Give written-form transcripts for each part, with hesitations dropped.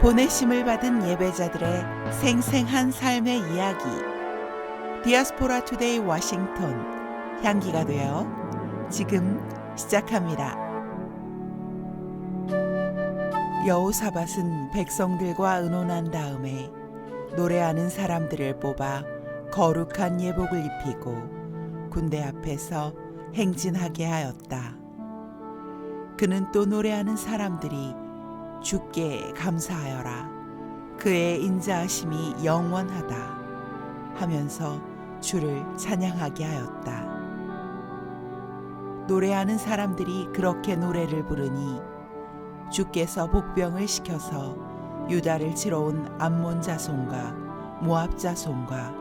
보내심을 받은 예배자들의 생생한 삶의 이야기. 디아스포라 투데이 워싱턴 향기가 되어 지금 시작합니다. 여호사밧은 백성들과 의논한 다음에 노래하는 사람들을 뽑아 거룩한 예복을 입히고 군대 앞에서 행진하게 하였다. 그는 또 노래하는 사람들이 주께 감사하여라, 그의 인자하심이 영원하다 하면서 주를 찬양하게 하였다. 노래하는 사람들이 그렇게 노래를 부르니 주께서 복병을 시켜서 유다를 치러 온 암몬 자손과 모압 자손과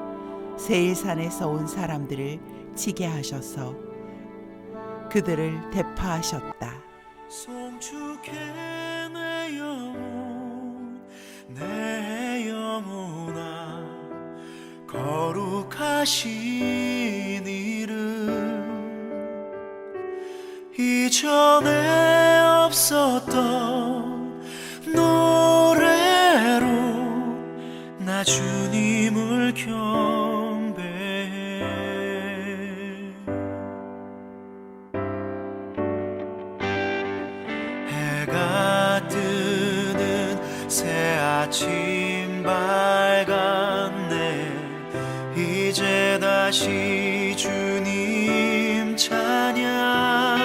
세일산에서 온 사람들을 치게 하셔서 그들을 대파하셨다. 송축해 내 영혼, 내 영혼아, 거룩하신 이름. 이전에 없었던 노래로 나 주님을 경배해. 해가 뜨는 새 아침 밝았네. 이제 다시 주님 찬양.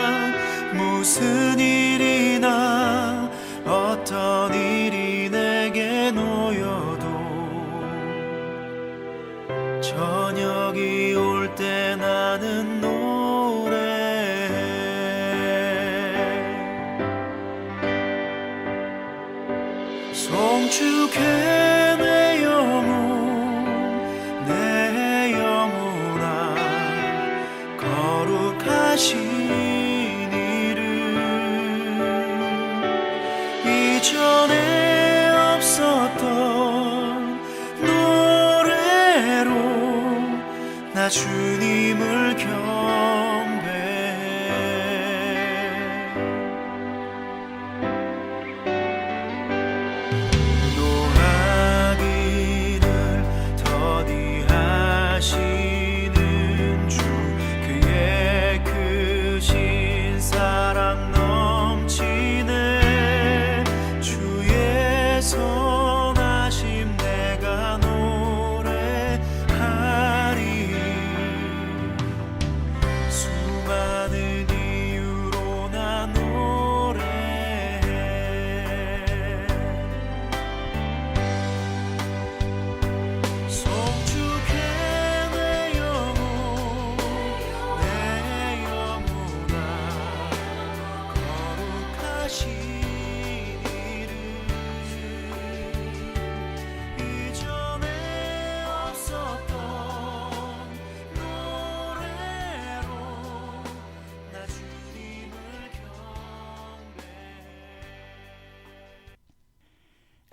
무슨 일이나 어떤 일이 내게 놓여도 저녁이 올 때 나는 노래해. 송축해 내 영혼, 내 영혼아, 거룩하신 이전에 없었던 노래로 나 주님을 경배해. 노하기를 더디하시는 주, 그의 크신 사랑 넘치네. 선하심 내가 노래하리. 수많은 이유로 나 노래해. 송축해 내 영혼, 내 영혼아, 거룩하신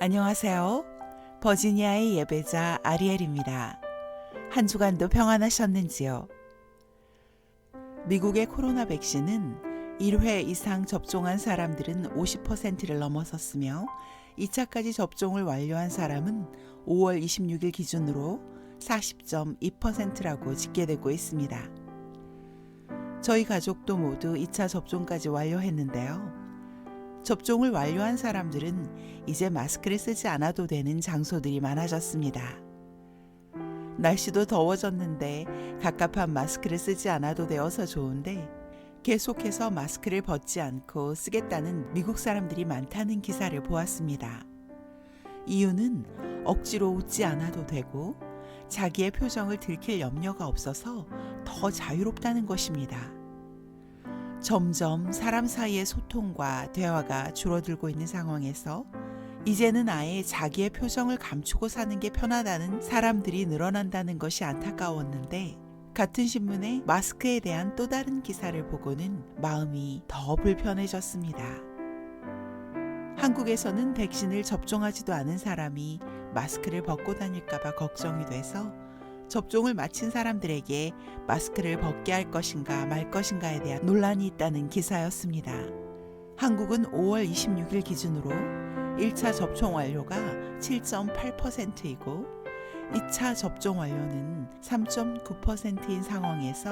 안녕하세요. 버지니아의 예배자 아리엘입니다. 한 주간도 평안하셨는지요? 미국의 코로나 백신은 1회 이상 접종한 사람들은 50%를 넘어섰으며 2차까지 접종을 완료한 사람은 5월 26일 기준으로 40.2%라고 집계되고 있습니다. 저희 가족도 모두 2차 접종까지 완료했는데요. 접종을 완료한 사람들은 이제 마스크를 쓰지 않아도 되는 장소들이 많아졌습니다. 날씨도 더워졌는데 갑갑한 마스크를 쓰지 않아도 되어서 좋은데 계속해서 마스크를 벗지 않고 쓰겠다는 미국 사람들이 많다는 기사를 보았습니다. 이유는 억지로 웃지 않아도 되고 자기의 표정을 들킬 염려가 없어서 더 자유롭다는 것입니다. 점점 사람 사이의 소통과 대화가 줄어들고 있는 상황에서 이제는 아예 자기의 표정을 감추고 사는 게 편하다는 사람들이 늘어난다는 것이 안타까웠는데, 같은 신문에 마스크에 대한 또 다른 기사를 보고는 마음이 더 불편해졌습니다. 한국에서는 백신을 접종하지도 않은 사람이 마스크를 벗고 다닐까봐 걱정이 돼서 접종을 마친 사람들에게 마스크를 벗게 할 것인가 말 것인가에 대한 논란이 있다는 기사였습니다. 한국은 5월 26일 기준으로 1차 접종 완료가 7.8%이고 2차 접종 완료는 3.9%인 상황에서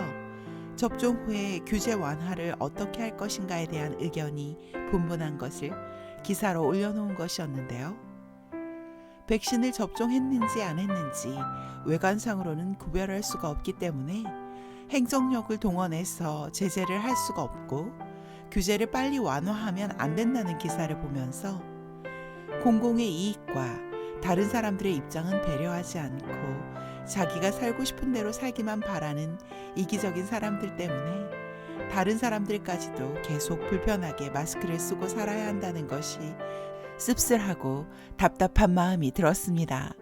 접종 후에 규제 완화를 어떻게 할 것인가에 대한 의견이 분분한 것을 기사로 올려놓은 것이었는데요. 백신을 접종했는지 안 했는지 외관상으로는 구별할 수가 없기 때문에 행정력을 동원해서 제재를 할 수가 없고 규제를 빨리 완화하면 안 된다는 기사를 보면서 공공의 이익과 다른 사람들의 입장은 배려하지 않고 자기가 살고 싶은 대로 살기만 바라는 이기적인 사람들 때문에 다른 사람들까지도 계속 불편하게 마스크를 쓰고 살아야 한다는 것이 씁쓸하고 답답한 마음이 들었습니다.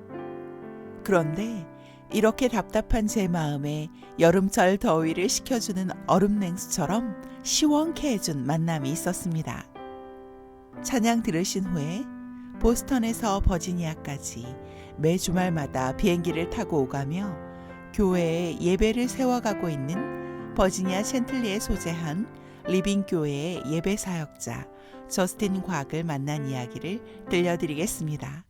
그런데 이렇게 답답한 제 마음에 여름철 더위를 식혀주는 얼음 냉수처럼 시원케 해준 만남이 있었습니다. 찬양 들으신 후에 보스턴에서 버지니아까지 매 주말마다 비행기를 타고 오가며 교회에 예배를 세워가고 있는 버지니아 챈틀리에 소재한 리빙 교회의 예배 사역자 저스틴 곽을 만난 이야기를 들려드리겠습니다.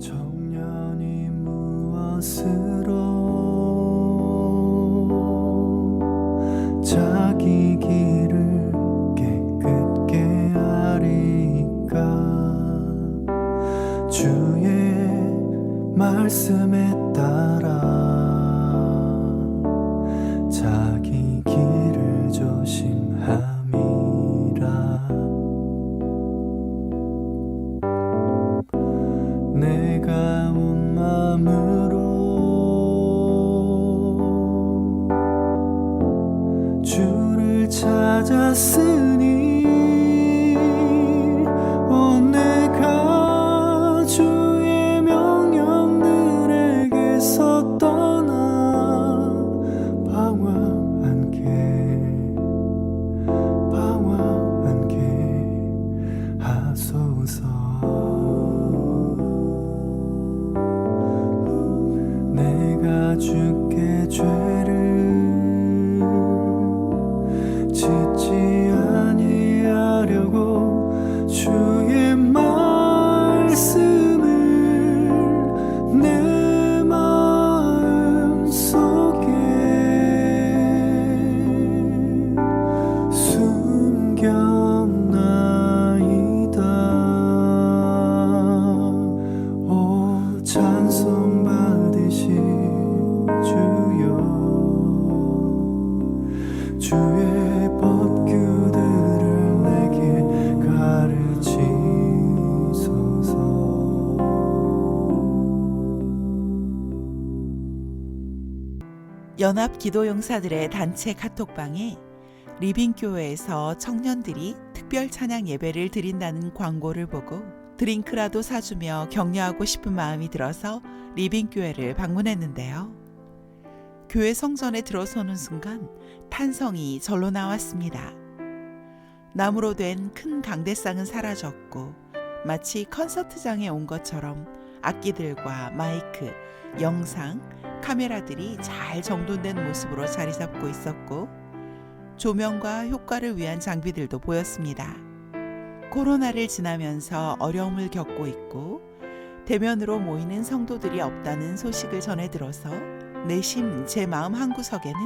청년이 무엇으로 자기 길을 깨끗게 하리까 주의 말씀에 따라 자기 길을 조심함이라. 내가 온 마음으로 주를 찾았으니 내가 주의 명령들에게서 떠나 방황 않게 하소서. 내가 주께 죄를 짓지 아니하려고 주의 말씀을 내 마음 속에 숨겼나이다. 오 찬송 받으시 주여. 주의 법규들을 내게 가르치소서. 연합 기도용사들의 단체 카톡방에 리빙교회에서 청년들이 특별 찬양 예배를 드린다는 광고를 보고 드링크라도 사주며 격려하고 싶은 마음이 들어서 리빙교회를 방문했는데요. 교회 성전에 들어서는 순간 탄성이 절로 나왔습니다. 나무로 된 큰 강대상은 사라졌고 마치 콘서트장에 온 것처럼 악기들과 마이크, 영상, 카메라들이 잘 정돈된 모습으로 자리 잡고 있었고 조명과 효과를 위한 장비들도 보였습니다. 코로나를 지나면서 어려움을 겪고 있고 대면으로 모이는 성도들이 없다는 소식을 전해 들어서 내심 제 마음 한구석에는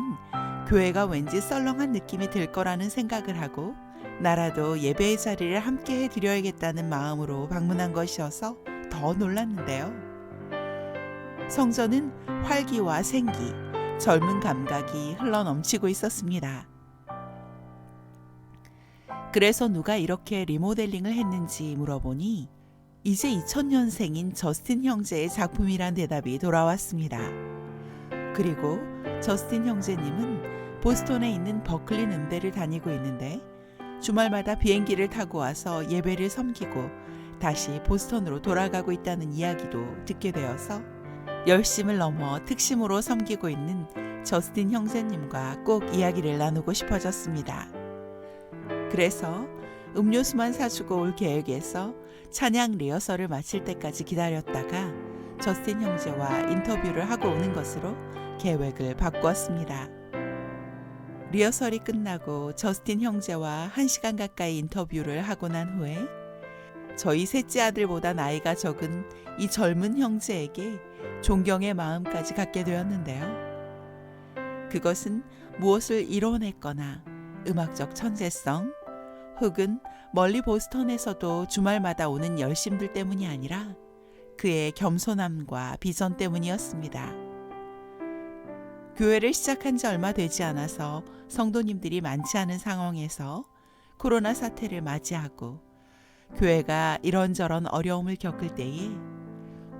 교회가 왠지 썰렁한 느낌이 들 거라는 생각을 하고 나라도 예배의 자리를 함께 해드려야겠다는 마음으로 방문한 것이어서 더 놀랐는데요. 성전은 활기와 생기, 젊은 감각이 흘러넘치고 있었습니다. 그래서 누가 이렇게 리모델링을 했는지 물어보니 이제 2000년생인 저스틴 형제의 작품이란 대답이 돌아왔습니다. 그리고 저스틴 형제님은 보스턴에 있는 버클린 음대를 다니고 있는데 주말마다 비행기를 타고 와서 예배를 섬기고 다시 보스턴으로 돌아가고 있다는 이야기도 듣게 되어서 열심을 넘어 특심으로 섬기고 있는 저스틴 형제님과 꼭 이야기를 나누고 싶어졌습니다. 그래서 음료수만 사주고 올 계획에서 찬양 리허설을 마칠 때까지 기다렸다가 저스틴 형제와 인터뷰를 하고 오는 것으로 계획을 바꾸었습니다. 리허설이 끝나고 저스틴 형제와 1시간 가까이 인터뷰를 하고 난 후에 저희 셋째 아들보다 나이가 적은 이 젊은 형제에게 존경의 마음까지 갖게 되었는데요. 그것은 무엇을 이뤄냈거나 음악적 천재성 혹은 멀리 보스턴에서도 주말마다 오는 열심들 때문이 아니라 그의 겸손함과 비전 때문이었습니다. 교회를 시작한 지 얼마 되지 않아서 성도님들이 많지 않은 상황에서 코로나 사태를 맞이하고 교회가 이런저런 어려움을 겪을 때에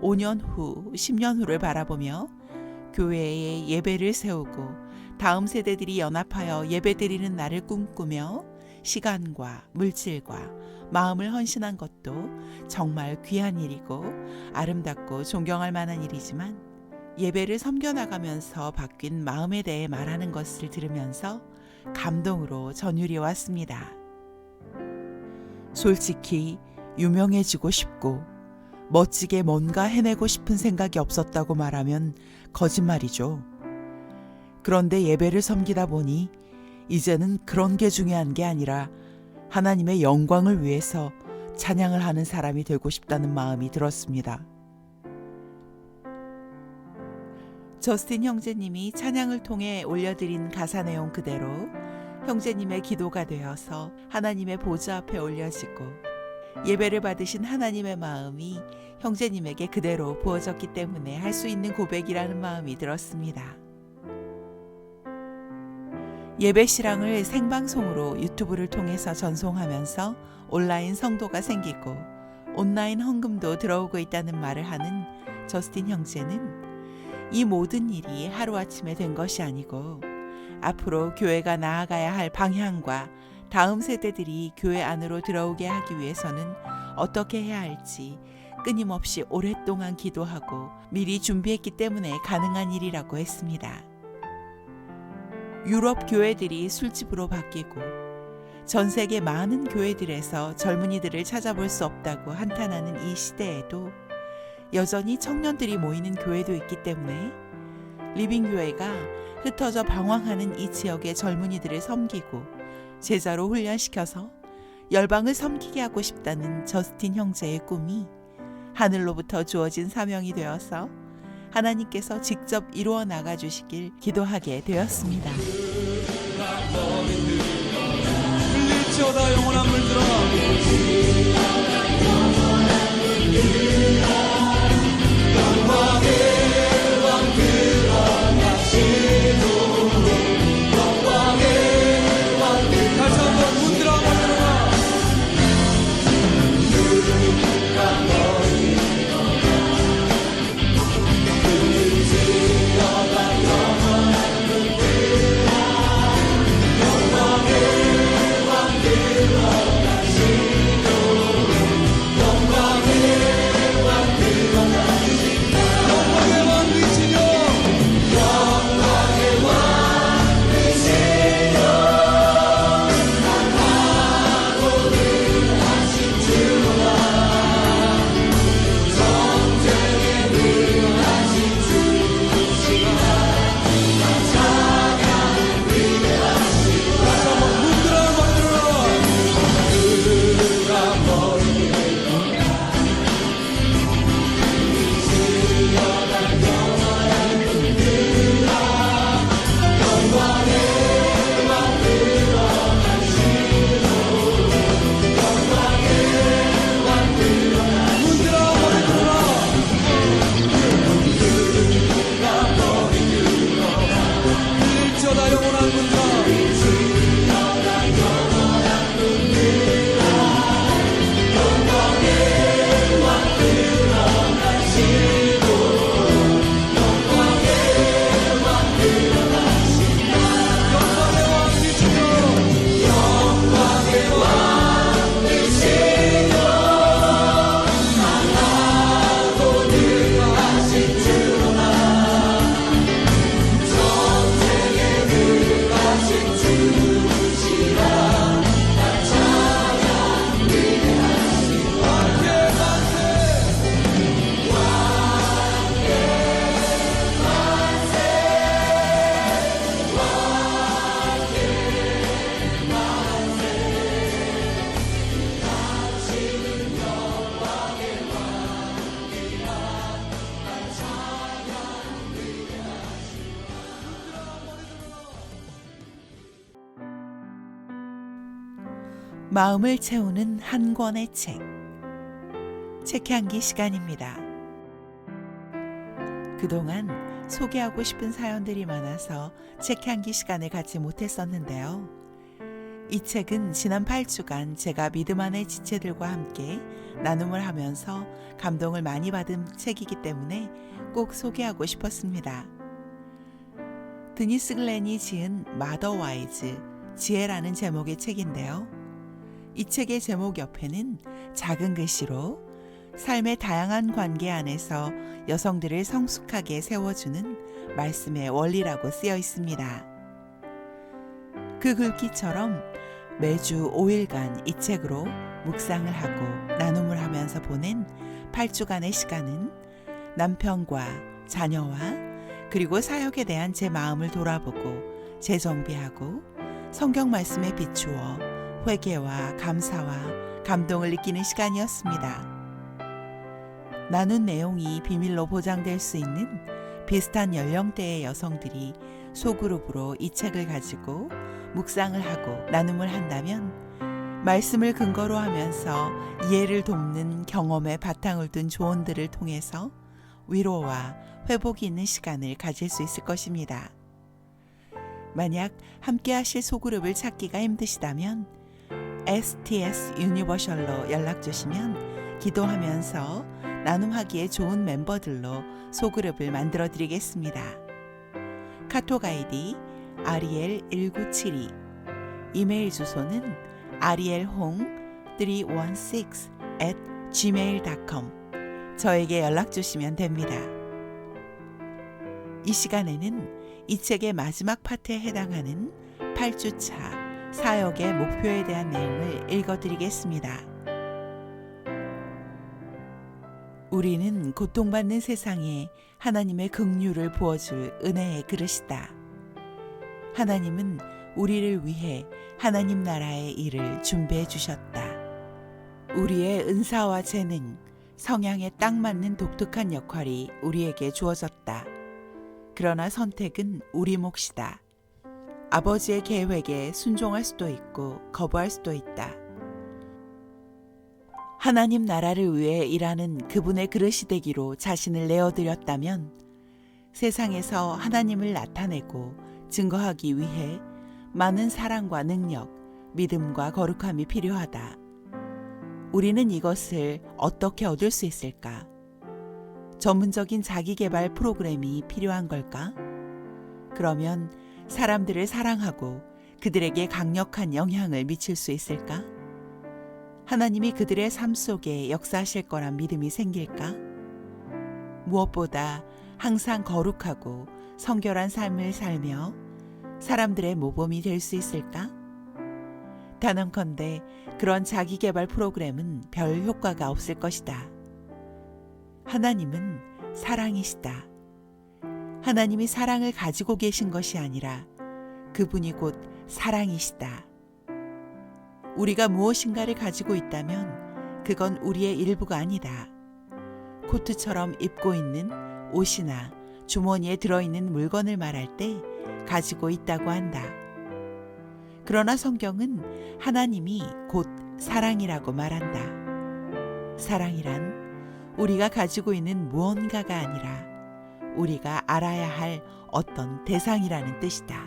5년 후, 10년 후를 바라보며 교회에 예배를 세우고 다음 세대들이 연합하여 예배드리는 날을 꿈꾸며 시간과 물질과 마음을 헌신한 것도 정말 귀한 일이고 아름답고 존경할 만한 일이지만 예배를 섬겨나가면서 바뀐 마음에 대해 말하는 것을 들으면서 감동으로 전율이 왔습니다. 솔직히 유명해지고 싶고 멋지게 뭔가 해내고 싶은 생각이 없었다고 말하면 거짓말이죠. 그런데 예배를 섬기다 보니 이제는 그런 게 중요한 게 아니라 하나님의 영광을 위해서 찬양을 하는 사람이 되고 싶다는 마음이 들었습니다. 저스틴 형제님이 찬양을 통해 올려드린 가사 내용 그대로 형제님의 기도가 되어서 하나님의 보좌 앞에 올려지고 예배를 받으신 하나님의 마음이 형제님에게 그대로 부어졌기 때문에 할 수 있는 고백이라는 마음이 들었습니다. 예배 실황을 생방송으로 유튜브를 통해서 전송하면서 온라인 성도가 생기고 온라인 헌금도 들어오고 있다는 말을 하는 저스틴 형제는 이 모든 일이 하루아침에 된 것이 아니고 앞으로 교회가 나아가야 할 방향과 다음 세대들이 교회 안으로 들어오게 하기 위해서는 어떻게 해야 할지 끊임없이 오랫동안 기도하고 미리 준비했기 때문에 가능한 일이라고 했습니다. 유럽 교회들이 술집으로 바뀌고 전 세계 많은 교회들에서 젊은이들을 찾아볼 수 없다고 한탄하는 이 시대에도 여전히 청년들이 모이는 교회도 있기 때문에 리빙교회가 흩어져 방황하는 이 지역의 젊은이들을 섬기고 제자로 훈련시켜서 열방을 섬기게 하고 싶다는 저스틴 형제의 꿈이 하늘로부터 주어진 사명이 되어서 하나님께서 직접 이루어 나가 주시길 기도하게 되었습니다. 흘릴지어다 영원한 물들어 다시 한번 문들어 버려라. 마음을 채우는 한 권의 책. 책향기 시간입니다. 그동안 소개하고 싶은 사연들이 많아서 책향기 시간을 갖지 못했었는데요. 이 책은 지난 8주간 제가 믿음 안의 지체들과 함께 나눔을 하면서 감동을 많이 받은 책이기 때문에 꼭 소개하고 싶었습니다. 드니스 글렌이 지은 마더 와이즈, 지혜라는 제목의 책인데요. 이 책의 제목 옆에는 작은 글씨로 삶의 다양한 관계 안에서 여성들을 성숙하게 세워주는 말씀의 원리라고 쓰여 있습니다. 그 글귀처럼 매주 5일간 이 책으로 묵상을 하고 나눔을 하면서 보낸 8주간의 시간은 남편과 자녀와 그리고 사역에 대한 제 마음을 돌아보고 재정비하고 성경 말씀에 비추어 회개와 감사와 감동을 느끼는 시간이었습니다. 나눈 내용이 비밀로 보장될 수 있는 비슷한 연령대의 여성들이 소그룹으로 이 책을 가지고 묵상을 하고 나눔을 한다면 말씀을 근거로 하면서 이해를 돕는 경험에 바탕을 둔 조언들을 통해서 위로와 회복이 있는 시간을 가질 수 있을 것입니다. 만약 함께 하실 소그룹을 찾기가 힘드시다면 STS 유니버셜로 연락 주시면 기도하면서 나눔하기에 좋은 멤버들로 소그룹을 만들어 드리겠습니다. 카톡 아이디 ariel1972, 이메일 주소는 arielhong316@gmail.com 저에게 연락 주시면 됩니다. 이 시간에는 이 책의 마지막 파트에 해당하는 8주차 사역의 목표에 대한 내용을 읽어드리겠습니다. 우리는 고통받는 세상에 하나님의 긍휼을 부어줄 은혜의 그릇이다. 하나님은 우리를 위해 하나님 나라의 일을 준비해 주셨다. 우리의 은사와 재능, 성향에 딱 맞는 독특한 역할이 우리에게 주어졌다. 그러나 선택은 우리 몫이다. 아버지의 계획에 순종할 수도 있고 거부할 수도 있다. 하나님 나라를 위해 일하는 그분의 그릇이 되기로 자신을 내어드렸다면 세상에서 하나님을 나타내고 증거하기 위해 많은 사랑과 능력, 믿음과 거룩함이 필요하다. 우리는 이것을 어떻게 얻을 수 있을까? 전문적인 자기개발 프로그램이 필요한 걸까? 그러면 사람들을 사랑하고 그들에게 강력한 영향을 미칠 수 있을까? 하나님이 그들의 삶 속에 역사하실 거란 믿음이 생길까? 무엇보다 항상 거룩하고 성결한 삶을 살며 사람들의 모범이 될 수 있을까? 단언컨대 그런 자기개발 프로그램은 별 효과가 없을 것이다. 하나님은 사랑이시다. 하나님이 사랑을 가지고 계신 것이 아니라 그분이 곧 사랑이시다. 우리가 무엇인가를 가지고 있다면 그건 우리의 일부가 아니다. 코트처럼 입고 있는 옷이나 주머니에 들어있는 물건을 말할 때 가지고 있다고 한다. 그러나 성경은 하나님이 곧 사랑이라고 말한다. 사랑이란 우리가 가지고 있는 무언가가 아니라 우리가 알아야 할 어떤 대상이라는 뜻이다.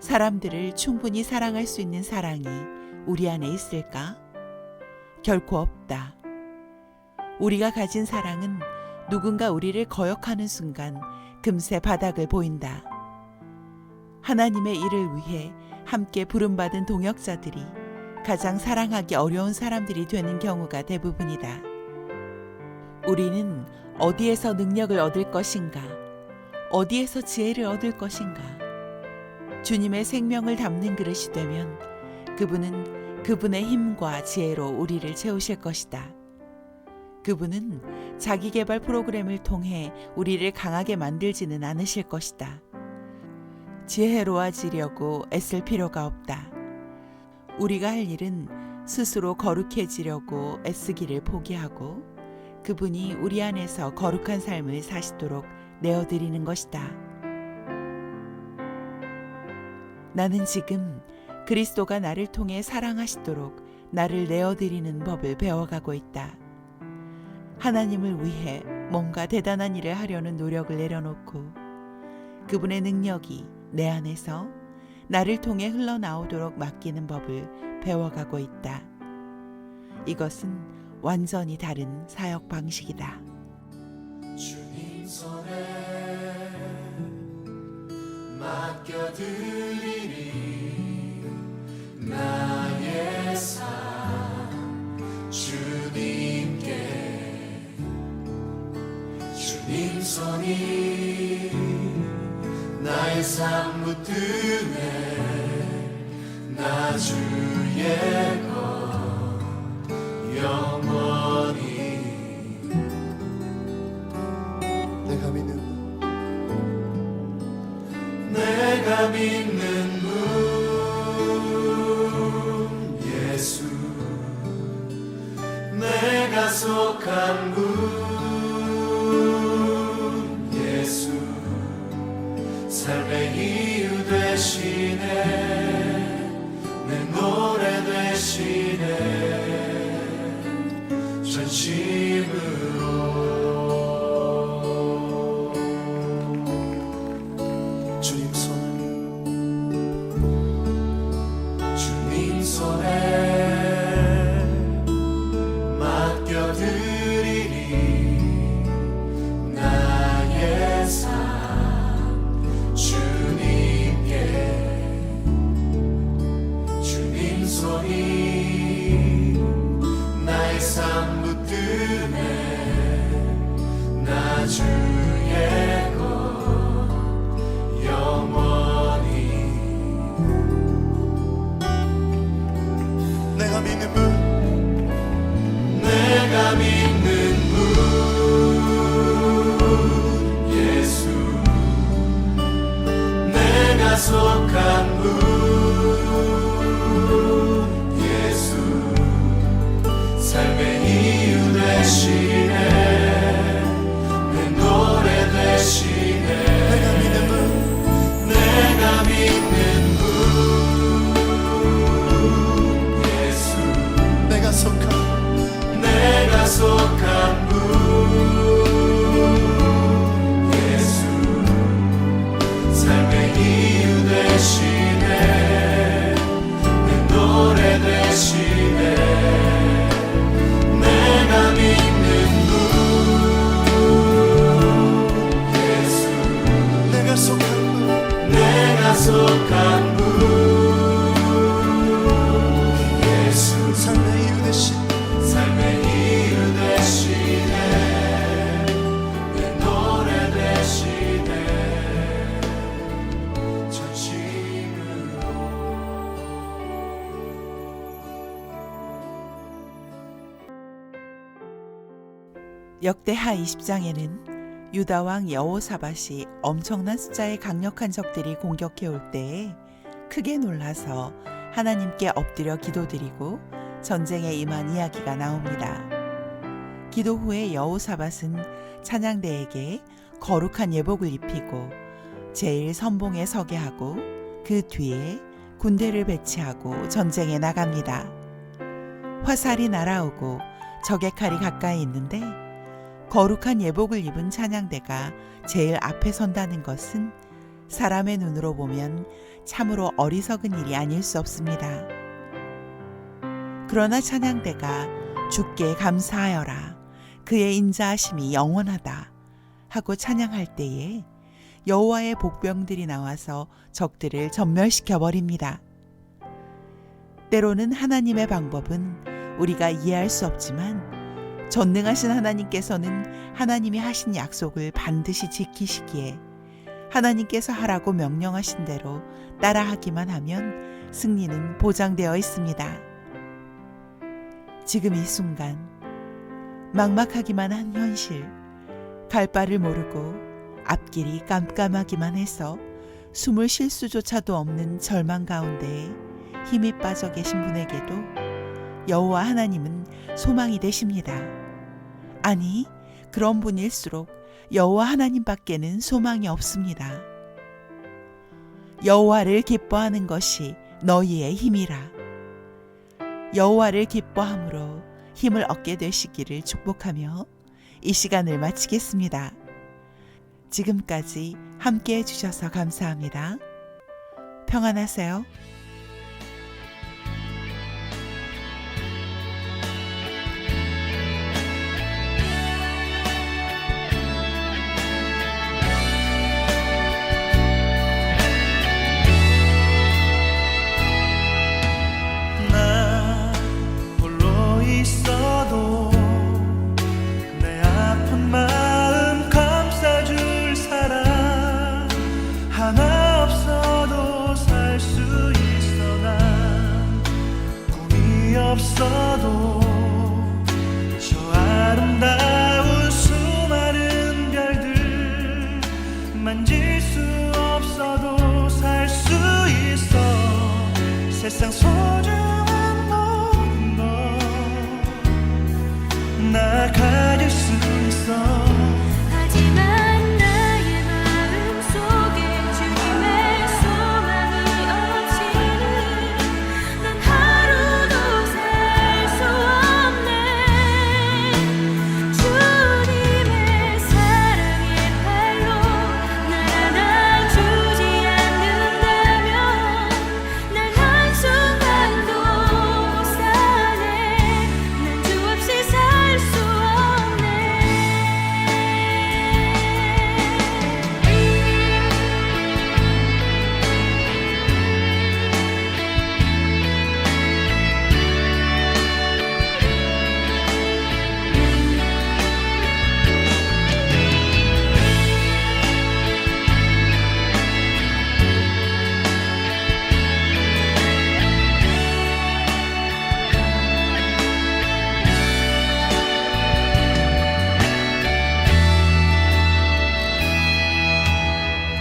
사람들을 충분히 사랑할 수 있는 사랑이 우리 안에 있을까? 결코 없다. 우리가 가진 사랑은 누군가 우리를 거역하는 순간 금세 바닥을 보인다. 하나님의 일을 위해 함께 부름받은 동역자들이 가장 사랑하기 어려운 사람들이 되는 경우가 대부분이다. 우리는 어디에서 능력을 얻을 것인가? 어디에서 지혜를 얻을 것인가? 주님의 생명을 담는 그릇이 되면 그분은 그분의 힘과 지혜로 우리를 채우실 것이다. 그분은 자기개발 프로그램을 통해 우리를 강하게 만들지는 않으실 것이다. 지혜로워지려고 애쓸 필요가 없다. 우리가 할 일은 스스로 거룩해지려고 애쓰기를 포기하고 그분이 우리 안에서 거룩한 삶을 사시도록 내어드리는 것이다. 나는 지금 그리스도가 나를 통해 사랑하시도록 나를 내어드리는 법을 배워가고 있다. 하나님을 위해 뭔가 대단한 일을 하려는 노력을 내려놓고 그분의 능력이 내 안에서 나를 통해 흘러나오도록 맡기는 법을 배워가고 있다. 이것은 완전히 다른 사역 방식이다. 주님 손에 맡겨드리리 나의 삶 주님께 주님 손이 나의 삶 붙드네 나 주의 것 영원히 내가 믿는 분 예수 내가 속한 분 예수 삶의 이유 되시네 내 노래 되시네 전심으로 주님 손에 맡겨드리리 나의 삶 주님께 주님 손이 나의 삶 붙드네 나 주의 것 영원히 내가 믿는 분 예수 내가 속한 분 예수 삶의 이유 되시네 내 노래 되시네 내가 믿는 분 예수 내가 속한 분 예수 삶의 이유 되시네 내 노래 되시네 내가 믿는 분 예수 내가 속한 분 예수 삶의 이유 되시네 내 노래 되시네 전심으로 역대하 20장에는 유다 왕 여호사밧이 엄청난 숫자의 강력한 적들이 공격해 올 때에 크게 놀라서 하나님께 엎드려 기도드리고 전쟁에 임한 이야기가 나옵니다. 기도 후에 여호사밧은 찬양대에게 거룩한 예복을 입히고 제일 선봉에 서게 하고 그 뒤에 군대를 배치하고 전쟁에 나갑니다. 화살이 날아오고 적의 칼이 가까이 있는데 거룩한 예복을 입은 찬양대가 제일 앞에 선다는 것은 사람의 눈으로 보면 참으로 어리석은 일이 아닐 수 없습니다. 그러나 찬양대가 주께 감사하여라 그의 인자하심이 영원하다 하고 찬양할 때에 여호와의 복병들이 나와서 적들을 전멸시켜 버립니다. 때로는 하나님의 방법은 우리가 이해할 수 없지만 전능하신 하나님께서는 하나님이 하신 약속을 반드시 지키시기에 하나님께서 하라고 명령하신 대로 따라하기만 하면 승리는 보장되어 있습니다. 지금 이 순간 막막하기만 한 현실, 갈 바를 모르고 앞길이 깜깜하기만 해서 숨을 쉴 수조차도 없는 절망 가운데에 힘이 빠져 계신 분에게도 여호와 하나님은 소망이 되십니다. 아니, 그런 분일수록 여호와 하나님밖에는 소망이 없습니다. 여호와를 기뻐하는 것이 너희의 힘이라. 여호와를 기뻐함으로 힘을 얻게 되시기를 축복하며 이 시간을 마치겠습니다. 지금까지 함께 해주셔서 감사합니다. 평안하세요. 나 홀로 있어도 내 아픈 마음 감싸줄 사람 하나 없어도 살 수 있어. 난 꿈이 없어도 저 아름다운 수많은 별들 만질 수 없어도 살 수 있어. 세상 소중한 모든 것나 가질 수 있어. 하지만 나의 마음속에 주님의 소망이 없이는 난 하루도 살 수 없네. 주님의 사랑의 팔로 날 안아주지 않는다면 난 한순간도 못 사네. 난 주 없이 살 수 없네.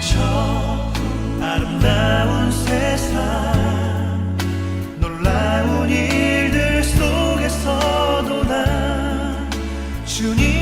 저 아름다운 세상 놀라운 일들 속에서도 난 주님